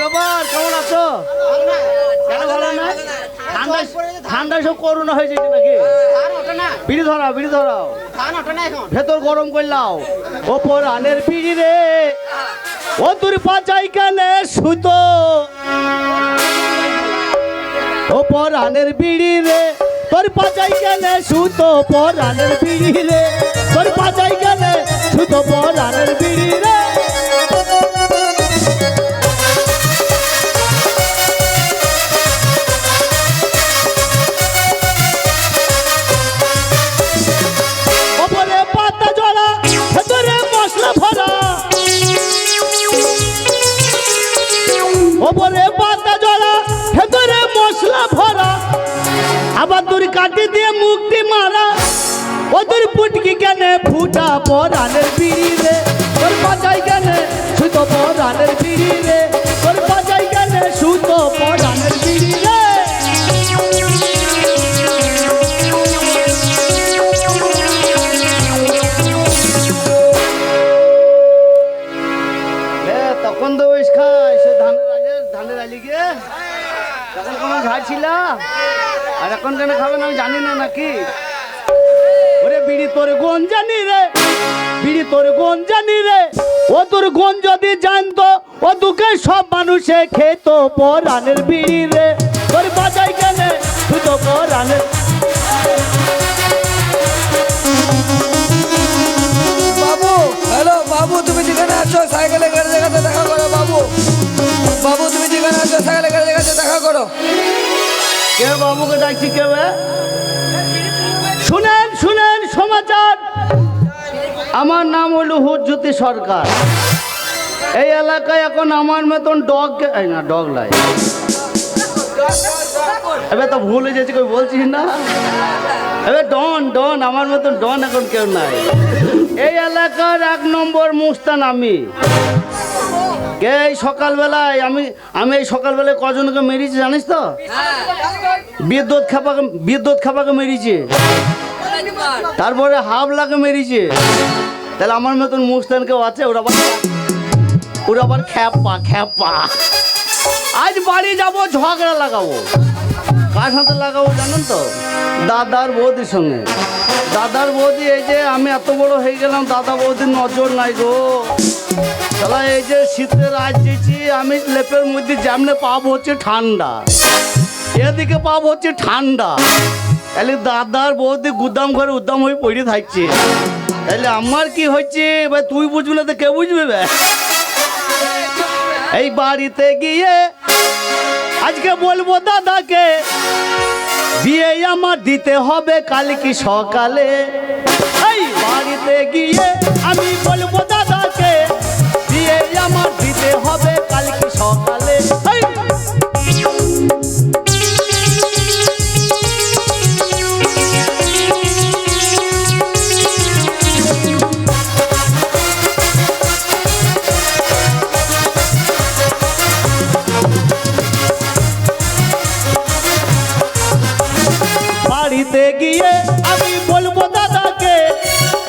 ব্যাপার, কেমন আছো? কেন ভালো না? ঠান্ডায় সব করোনা হয়ে যাচ্ছে নাকি? বিড়ি ধরাও ভেতর গরম করলাও। ও পরানের বিড়ি রে, ও তোর পাচাই কেনে সুতো। ও পরানের বিড়ি রে, তোর পাচাই কেনে সুতো। পরানের বিড়ি রে, তোর পাচাই কেনে সুতো। পরানের বিড়ি রে, ওপরে পাতা জড়া, ভেতরে মশলা ভরা। ওপরে পাতা জড়া, ভেতরে মশলা ভরা। আবার তোর কাটি দিয়ে মুক্তি মারা। ও তোর পুটকি কেনে ফুটা। পরানের বিড়ি রে, তোর পাচাই কেনে সুতো। পরানের বিড়ি রে, তোর পাচাই কেনে সুতো। পরানের বিড়ি রে, তখন তো বেশ খাই সে ধানের আলি গিয়ে তখন কোনো ঝাড় ছিল। আর এখন কেন খাবেন আমি জানি না নাকি। ওরে বিড়ি তোর গুণ জানি রে, বিড়ি তোর গুণ জানি রে। ও তোর গুণ যদি জানতো, ও দুঃখে সব মানুষে খেত। পরানের বিড়ি রে, তোর বাজাই কেনে শুধু। পরানের বাবু, হ্যালো বাবু, তুমি যেখানে আছো সাইকেলে গ্যারেজের কাছে দেখা করো। বাবু, বাবু তুমি যেখানে আছো সাইকেলে গ্যারেজের কাছে দেখা করো। কে বাবুকে ডাকছি? কে? শুনেন শুনেন সমাচার। আমার নাম হলো হুজ্জুতি সরকার। এই এলাকায় এখন আমার মতন ডগ না, ডগ লাই এবার তো ভুল হয়ে যাচ্ছে, কই বলছিস না। এবার ডন ডন, আমার মতন ডন এখন কেউ নাই। এই এলাকার 1 নম্বর মুস্তান আমি। কে এই সকালবেলায় আমি এই সকালবেলায় কজনকে মেরেছি জানিস তো? বিদ্যুৎ খাপাকে মেরেছে, তারপরে হাবলাকে মেরেছে। তাহলে আমার মতন মুস্তান কেউ আছে? ওরা আবার খ্যাপা। আজ বাড়ি যাবো, ঝগড়া লাগাবো। কার সাথে লাগাবো জানেন তো? দাদার বৌদির সঙ্গে। দাদার বৌদি, এই যে আমি এত বড় হয়ে গেলাম, দাদা বৌদির নজর নাই গো। তাহলে এই যে শীতের রাত যেছি আমি, লেপের মধ্যে যেমনে পাপ হচ্ছে ঠান্ডা, এদিকে পাপ হচ্ছে ঠান্ডা। তাহলে দাদার বৌদি গুদাম ঘরে উদ্দাম হয়ে পড়ে থাকছে। তাহলে আমার কি হচ্ছে ভাই, তুই বুঝবি না তো কে বুঝবে? এই বাড়িতে গিয়ে আজকে বলবো দাদাকে, বিয়ে আমার দিতে হবে কালকে সকালে। এই বাড়িতে গিয়ে আমি বলবো দাদাকে, বিয়ে আমার দিতে হবে কালকে সকালে। বাড়িতে গিয়ে আমি বলবো দাদাকে,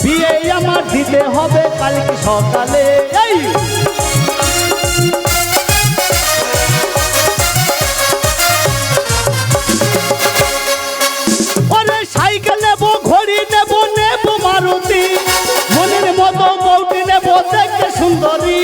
বিয়ে আমার দিতে হবে কালকে সকালে। এই ওরে সাইকেল নেবো, ঘড়ি নেবো, নেবো মারুতি। মনের মতো বউটি নেবো, দেখতে সুন্দরী।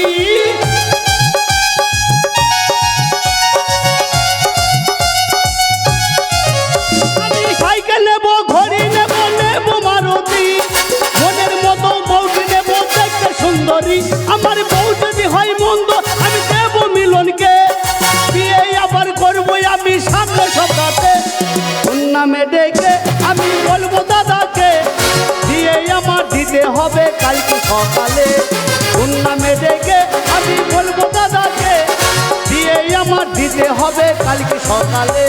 আমার বউ যদি হয় মন্দ, আমি দেবো মিলনকে। বিয়ে আবার করবো আমি সামনে সকালে। কোন নামে ডেকে আমি বলবো দাদাকে, বিয়ে আমার দিতে হবে কালকে সকালে। কোন নামে ডেকে আমি বলবো দাদাকে, বিয়ে আমার দিতে হবে কালকে সকালে।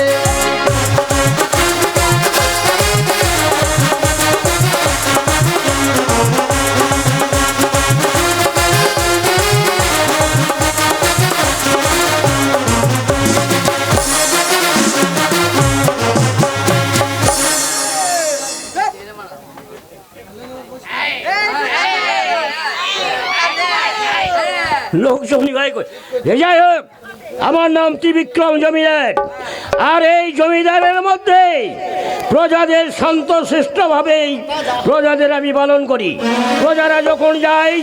লোক শুনি ভাই কই যাই হোক আমার নাম ত্রিবিক্রম জমিদার। আর এই জমিদারের মধ্যে প্রজাদের শান্তশিষ্টভাবেই প্রজাদের আমি পালন করি। প্রজারা যখন যায়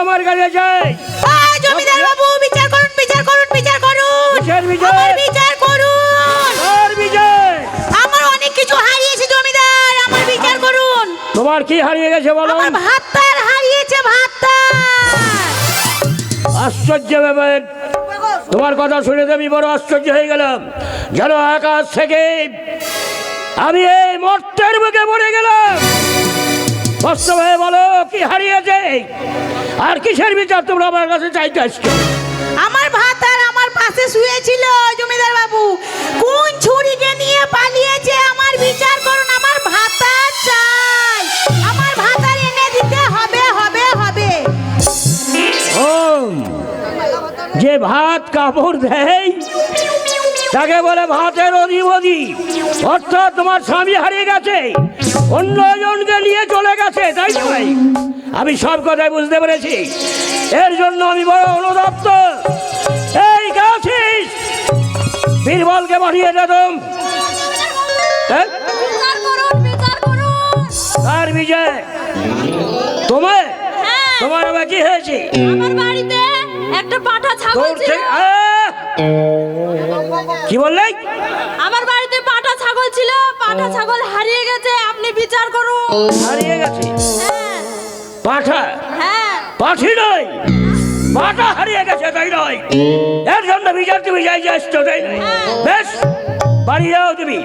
আমার কাছে যায়। জমিদার বাবু বিচার করুন, বিচার করুন, বিচার করুন, কিসের বিচার? আমার বিচার করুন। কার বিচার? আমার অনেক কিছু হারিয়েছে জমিদার, আমার বিচার করুন। তোমার কি হারিয়ে গেছে বলো? আমার ভাতটার হারিয়েছে, ভাতটার। আশ্চর্য ব্যাপার, তোমার কথা শুনে তো আমি বড় আশ্চর্য হয়ে গেলাম। যেন আকাশ থেকে আমি এই মর্তের বুকে পড়ে গেলাম। বাস্তবে বলো কি হারিয়েছে আর কিসের বিচার তোমরা আমার কাছে চাইতে আসছো? আমার ভাতার আমার পাশে শুয়েছিল জমিদার বাবু, কোন ছুরিকে নিয়ে পালিয়েছে, আমার বিচার করুন। আমার ভাতার চাই, আমার ভাতার এনে দিতে হবে, হবে, হবে। যে ভাত কাপড় দেয় তাকে বলে ভাতের অধিপতি। অর্থাৎ তোমার স্বামী হারিয়ে গেছে, অন্যজনকে নিয়ে চলে গেছে, তাই নয়? আমি সব কথাই বুঝতে পেরেছি। এর জন্য আমি বড় অনুতপ্ত। এই গেছিস বীরবলকে পাঠিয়ে দিতাম। বিচার করুন, বিচার করুন। তার বিজয় তোমার তোমার আবার কি হয়েছে? আমার বাড়িতে একটা পাঠা ছাগল তোর ছিল। থেকে কি বললে? আমার বাড়িতে পাঠা ছাগল ছিল, পাঠা ছাগল হারিয়ে গেছে, আপনি বিচার করুন। হারিয়ে গেছে হ্যাঁ, পাঠা? হ্যাঁ। পাঠি নয়, পাঠা হারিয়ে গেছে, তাই নয়? এর জন্য বিচার তুমি যাই আসছো, তাই নয়? বেশ, বাড়ি যাও তুমি।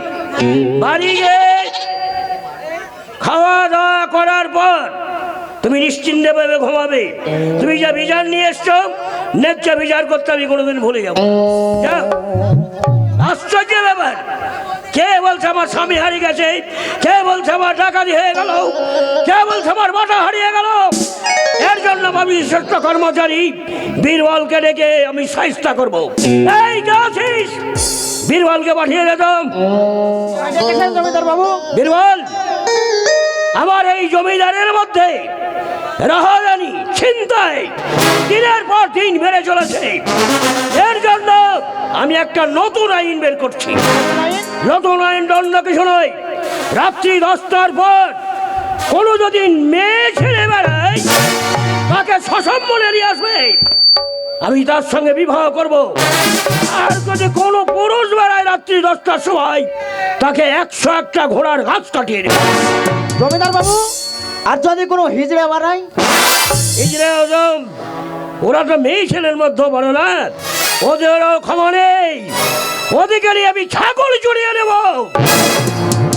বাড়ি গিয়ে খাওয়া দাওয়া করার পর তুমি নিশ্চিন্তে ভাবে ঘুমাবে। তুমি যা বিচার নিয়ে এসছো, ন্যায্য বিচার করতে আমি কোনোদিন ভুলে যাবো। যাও। আশ্চর্য ব্যাপার, কে বলছে আমার স্বামী হারিয়ে গেছে, কে বলছে আমার ডাকাতি হয়ে গেল, কে বলছে আমার বাটা হারিয়ে গেল। এর জন্য আমি শ্রেষ্ঠ কর্মচারী বীরবলকে ডেকে আমি সাহায্য করবো। এই যাচ্ছিস, বীরবলকে পাঠিয়ে দিতাম। জমিদার বাবু, বীরবল, আমার এই জমিদারের মধ্যে রাহাজানি ছিনতাই দিনের পর দিন বেড়ে চলেছে। এর জন্য আমি একটা নতুন আইন বের করছি। নতুন আইন অন্য কিছু নয়, রাত্রি 10টার পর কোনো যদি মেয়ে ছেড়ে বেড়ায় তাকে সসম্মানে নিয়ে আসবে, আমি তার সঙ্গে বিবাহ করব। আর যদি কোনো পুরুষ বেড়ায় রাত্রি 10টার সময়, তাকে 101টা ঘোড়ার ঘাস কাটিয়ে দেবে। জমিদার বাবু, আর যদি কোনো হিজড়ে বাড়াই? হিজড়ে হজম, ওরা তো মেয়ে ছেলের মধ্যে বড় না, ওদেরও ক্ষমা নেই। ওদিকে নিয়ে আমি ছাগল চড়িয়ে নেব।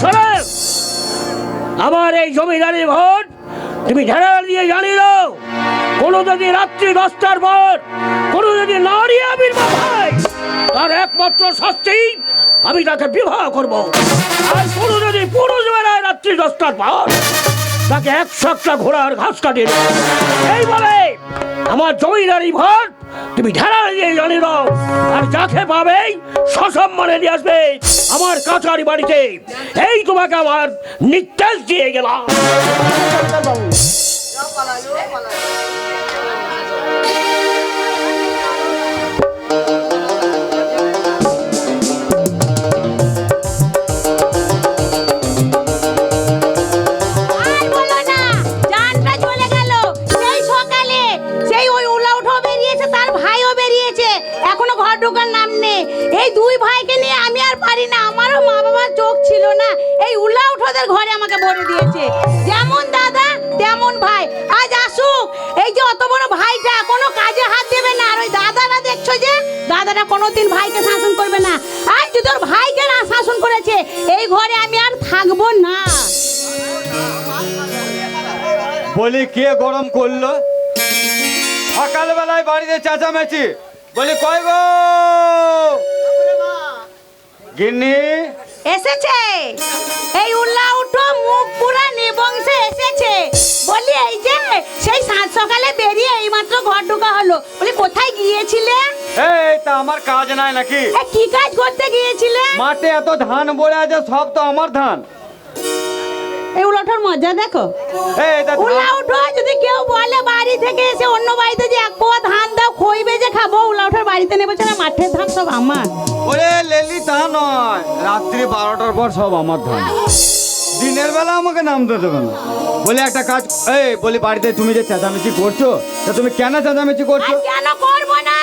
শোনো, আমার এই জমিদারি ভোট তুমি ঢেড়া দিয়ে জানিয়ে দাও, কোনো যদি রাত্রি 10টার পর কোনো যদি নারী আবির্ভাব হয়, তার একমাত্র শাস্তি আমি তাকে বিবাহ করব। আর কোনো যদি পুরুষ বেড়ায় রাত্রি 10টার পর, তাকে 101টা ঘোড়ার ঘাস কাটিয়ে দেবে। এই বলে আমার জমিদারি ভোট তুমি ঢেড়া দিয়ে জানিয়ে দাও। আর যাকে পাবে সসম্মানে নিয়ে আসবে আমার কাছারি বাড়িতে। এই তোমাকে আমার নির্দেশ দিয়ে গেলাম। আর বলো না, জানটা চলে গেল। সেই সকালে সেই ওই উলা উঠো বেরিয়েছে, তার ভাইও বেরিয়েছে, এখনো ঘর ঢোকার নাম নেই। এই দুই ভাইকে নিয়ে আমি আর পারি না, আমারও মা বাবার চোখ ছিল না। এই উলা উঠোদের ঘরে আমাকে ভরে দিয়েছে। যেমন দাদা তেমন ভাই। আজ আসুক, এই যে অত বড় ভাইটা কোনো কাজে হাত দেবে না। আর ওই দাদারা দেখছো যে, দাদারা কোনোদিন ভাইকে শাসন করবে না। আজ যদি ওর ভাইকে না শাসন করেছে, এই ঘরে আমি আর থাকবো না। বলি কে গরম করলো সকালবেলায় বাড়িতে চেঁচামেচি? বলি কই গো গিন্নি? এসেছে এই উল্লা উঠো মুখ পুরা নিবংশে এসেছে। বলি এই যে সেই সাত সকালে বেরিয়ে এইমাত্র ঘর ঢোকা হলো। বলি কোথায় গিয়েছিলে? এই তা আমার কাজ নাই নাকি? কি কাজ করতে গিয়েছিলে? মাঠে এত ধান পড়ে আছে, সব তো আমার ধান। এই উল্লাটার মজা দেখো। এই তা উল্লা উঠো যদি কেউ বলে বাড়ি থেকে এসে অন্য বাড়িতে যে এক পোয়া ধান দাও খই বেজে খাবো, উল্লা উঠার বাড়ি বাড়িতে নেবো না, মাঠের ধান সব আমার। ওরে লেলি তা নয়, রাত্রি 12টার পর সব আমার ধান। দিনের বেলা আমাকে নামতে দেবে না। বলে একটা কাজ, এই বলি বাড়িতে তুমি যে চেঁচামেচি করছো, তা তুমি কেন চেঁচামেচি করছো? আর কেন করবো না,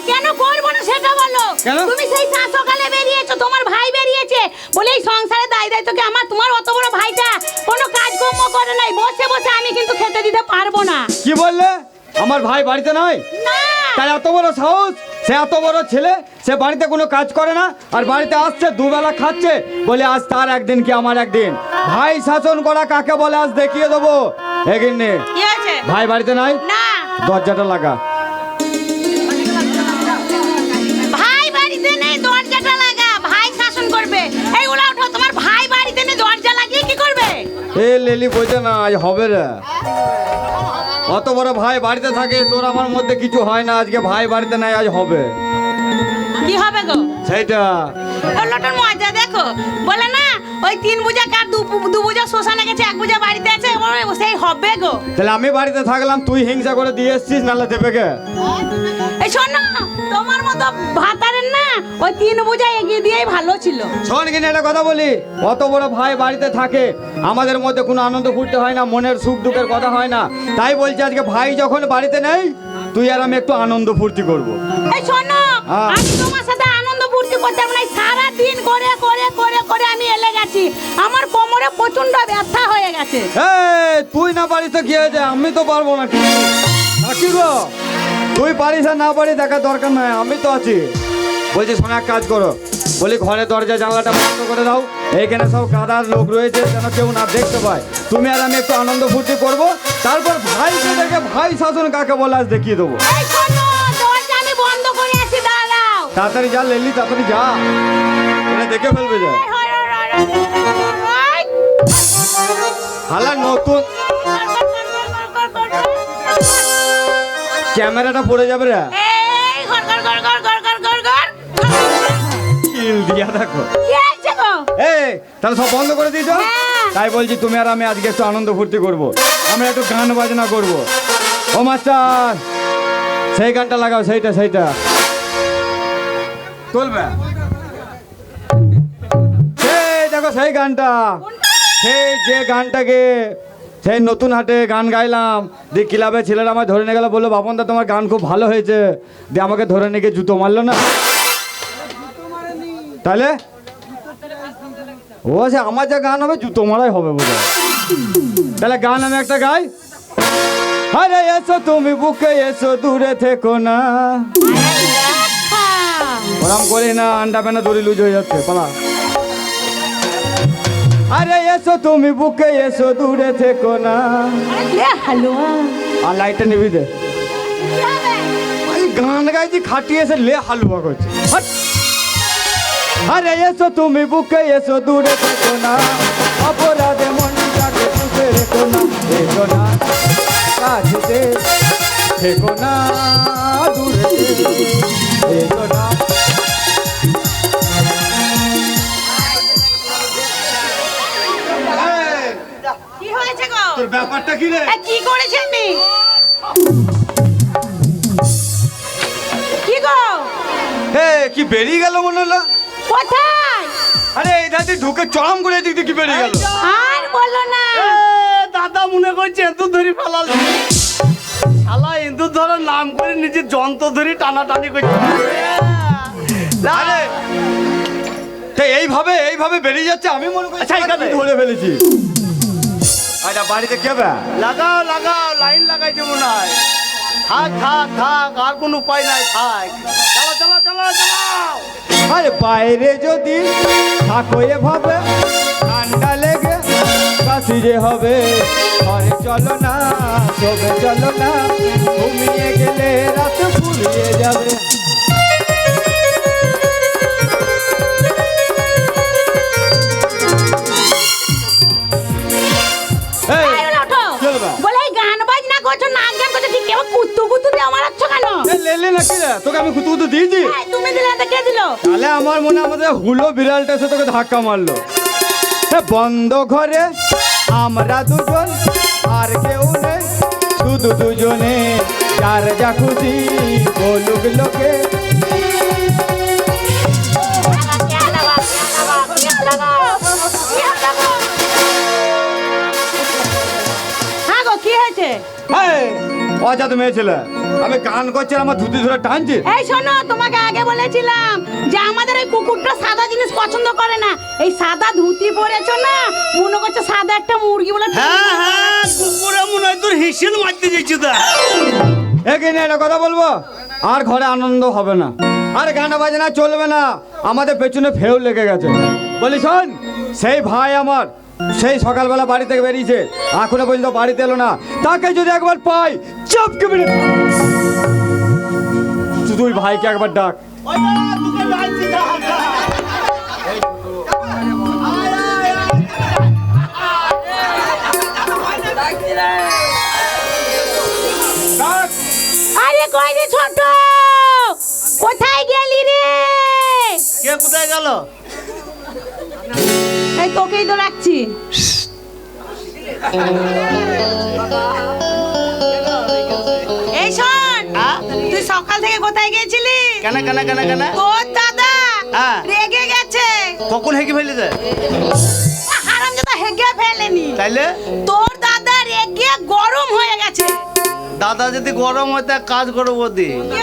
কেন করবো না সেটা বলো। কেন? তুমি সেই সকালে বেরিয়েছো, তোমার ভাই বেরিয়েছে বলে এই সংসারে দায় দায়িত্বকে আমার, তোমার অত বড় ভাইটা কোনো কাজকর্ম করে নাই, বসে বসে আমি কিন্তু খেতে দিতে পারবো না। কি বললে? আমার ভাই বাড়িতে নয়? না তার এত বড় সাহস, সে এত বড় ছেলে, সে বাড়িতে কোনো কাজ করে না, আর বাড়িতে আসছে দুবেলা খাচ্ছে, বলে আজ তার একদিন কি আমার একদিন। ভাই শাসন করা কাকে বলে আজ দেখিয়ে দেবো। এগিয়ে কি আছে? ভাই বাড়িতে নাই? না দরজাটা লাগা। ভাই বাড়িতে নেই, দরজাটা লাগা। ভাই শাসন করবে। এই ওলা ওঠো, তোমার ভাই বাড়িতে নেই, দরজা লাগিয়ে কি করবে? এ লেলি বোঝে না, আজ হবে রে। অত বড় ভাই বাড়িতে থাকে, তোর আমার মধ্যে কিছু হয় না, আজকে ভাই বাড়িতে নাই, আজ হবে কি হবে গো? সেইটা। লোটার মজা দেখো, বলে না ওই 3 বুঝা কার 2 বুঝা শ্মশানে গেছে, 1 বুঝা বাড়িতে আছে, সেই হবে গো। তাহলে আমি বাড়িতে থাকলাম, তুই হিংসা করে দিয়ে এসছিস, নাহলে দেবে কে? এই শোনো, তোমার মতো ভাতারের না ওই 3 বুঝা এগিয়ে দিয়েই ভালো ছিল। শোন কিনা একটা কথা বলি, অত বড় ভাই বাড়িতে থাকে, আমাদের মধ্যে কোনো আনন্দ ফুর্তি হয় না, মনের সুখ দুঃখের কথা হয় না। তাই বলছি আজকে ভাই যখন বাড়িতে নেই, তুই আর আমি একটু আনন্দ ফুর্তি করবো। এই শোনো, হ্যাঁ। আমি তোমার সাথে আনন্দ ফুর্তি করতে পারবো না। সারা দিন করে করে করে করে আমি এলে গেছি, আমার কোমরে প্রচন্ড ব্যথা হয়ে গেছে। এই তুই না বাড়িতে কি হয়েছে, আমি তো পারবো না। নাকি গো, তুই পারিস আর না পারিস দেখার দরকার নয়, আমি তো আছি। বলছি শোনো, এক কাজ করো, বলি ঘরে দরজা জানলাটা বন্ধ করে দাও, এইখানে সব গাদার লোক রয়েছে, যেন কেউ না দেখতে পায়। তুমি আর আমি একটু আনন্দ ফুর্তি করবো, তারপর ভাইকে দেখে ভাই শাসন কাকে বলে আজ দেখিয়ে দেবো। এই শোনো, দরজা আমি বন্ধ করে আছি, দাঁড়াও। তাড়াতাড়ি যা লেলি, তাড়াতাড়ি যা, এটা দেখে ফেলবে যা। হালা নতুন ক্যামেরাটা পড়ে যাবে রে। এই ঘর ঘর ঘর ঘর ঘর ঘর ঘর ঘর। কিল দিয়া দেখো। কি হয়েছে গো? এই তাহলে সব বন্ধ করে দিয়েছো? হ্যাঁ। তাই বলছি তুমি আর আমি আজকে একটু আনন্দ ফুর্তি করবো, আমরা একটু গান বাজনা করবো। ও মাস্টার, সেই গানটা লাগাও, সেইটা সেইটা চলবে। সেই দেখো সেই গানটা, সেই যে গানটাকে সেই নতুন হাটে গান গাইলাম, দিয়ে ক্লাবে ছেলেরা আমায় ধরে নিয়ে গেল, বললো বাপনদা তোমার গান খুব ভালো হয়েছে, দিয়ে আমাকে ধরে নিয়ে গিয়ে জুতো মারলো না। তাহলে ও সে আমার যা গান হবে জুতো মারাই হবে বোধ হয়। তাহলে গান আমি একটা গাই। আরে এসো তুমি বুকে এসো, দূরে থেকো না। ওরাম করি না, আন্ডা পেনা দড়ি লুজ হয়ে যাচ্ছে, পালা। আরে এসো তুমি বুকে এসো, দূরে থেকো না। হ্যালো, আর লাইটটা নিবি দে। ভাই গান গাইছি, খাটিয়ে এসে লে হালুয়া করছে। হাট। আরে এসো তুমি বুকে এসো, দূরে থেকো না, অপরাধে মনটাকে বুঝে রেখো না, থেকো না কাছে, থেকো না দূরে, থেকো না। কি হয়েছে গো? তোর ব্যাপারটা কি রে? কি করেছে আমি? কি গো? হে কি বেরিয়ে গেল মনে হলো? কোথায়? আরে এই দাদি ঢুকে চরম করে দিক দিয়ে কি বেরিয়ে গেল? আর বলো না। এ, দাদা মনে করছে এন্দুর ধরি ফেলাল। শালা এন্দুর ধরার নাম করে নিজের যন্ত্র ধরি টানাটানি করছে। আরে তা এইভাবে এইভাবে বেরিয়ে যাচ্ছে, আমি মনে করছি আচ্ছা, এখানে। আমি ধরে ফেলেছি। আচ্ছা বাড়িতে কে বে? লাগাও লাগাও, লাইন লাগাইছে মনে হয়। থাক থাক থাক, আর কোন উপায় নাই, থাক। চালা চালা চালা চালাও। আরে বাইরে যদি থাকো এভাবে, ঠান্ডা লেগে কাশি যে হবে, ঘরে চলো না, শোবে চলো না, ঘুমিয়ে গেলে রাত ফুরিয়ে যাবে। এই, এই ওলা ওঠো। কি হলো বা? বলে এই গান বাজনা করছো, নাচ গান করছো, ঠিক কেমন কুত্তু কুত্তু দিয়ে আমার আছো কেন? এই লেলে নাকি রে? তোকে আমি কুতু কুতু দিয়েছি? এই, তুমি দিলে না, কে দিল? তাহলে আমার মনে আমাদের হুলো বিড়ালটা এসে তোকে ধাক্কা মারলো। এ বন্ধ ঘরে আমরা দুজন, আর কেউ নেই, শুধু দুজনে যার যা খুশি বলুক লোকে। হ্যাঁ গো কি হয়েছে? অজাত মেয়ে ছেলে, আমি গান করছি আর আমার ধুতি ধরে টানছি। এই শোনো, তোমাকে আগে বলেছিলাম যে আমাদের ওই কুকুরটা সাদা জিনিস পছন্দ করে না। এই সাদা ধুতি পরেছো না, মনে করছে সাদা একটা মুরগি বলে। হ্যাঁ হ্যাঁ, কুকুরে মনে হয় তোর হিসেল মারতে যাচ্ছি তা। এখানে একটা কথা বলবো, আর ঘরে আনন্দ হবে না, আর গানা বাজনা চলবে না, আমাদের পেছনে ফেউ লেগে গেছে। বলি শোন, সেই ভাই আমার সেই সকালবেলা বাড়ি থেকে বেরিয়েছে, এখনো পর্যন্ত বাড়িতে এলো না। তাকে যদি একবার পাই চাপকে মেরে তুই ভাইকে একবার ডাক। ডাক। আরে কই রে ছোট, কোথায় গেলি রে? কে কোথায় গেল? এই তোকেই তো রাখছি। এই শোন, তুই সকাল থেকে কোথায় গেছিলি? কেন কেন কেন কেন? তোর দাদা হ্যাঁ। রেগে গেছে। কখন হেঁকে ফেলেছে? হারামজাদা হেগে ফেলেনি, তাইলে তোর দাদা রেগে গরম হয়ে গেছে। দাদা যদি গরম হয় তা কাজ করবো দি। কি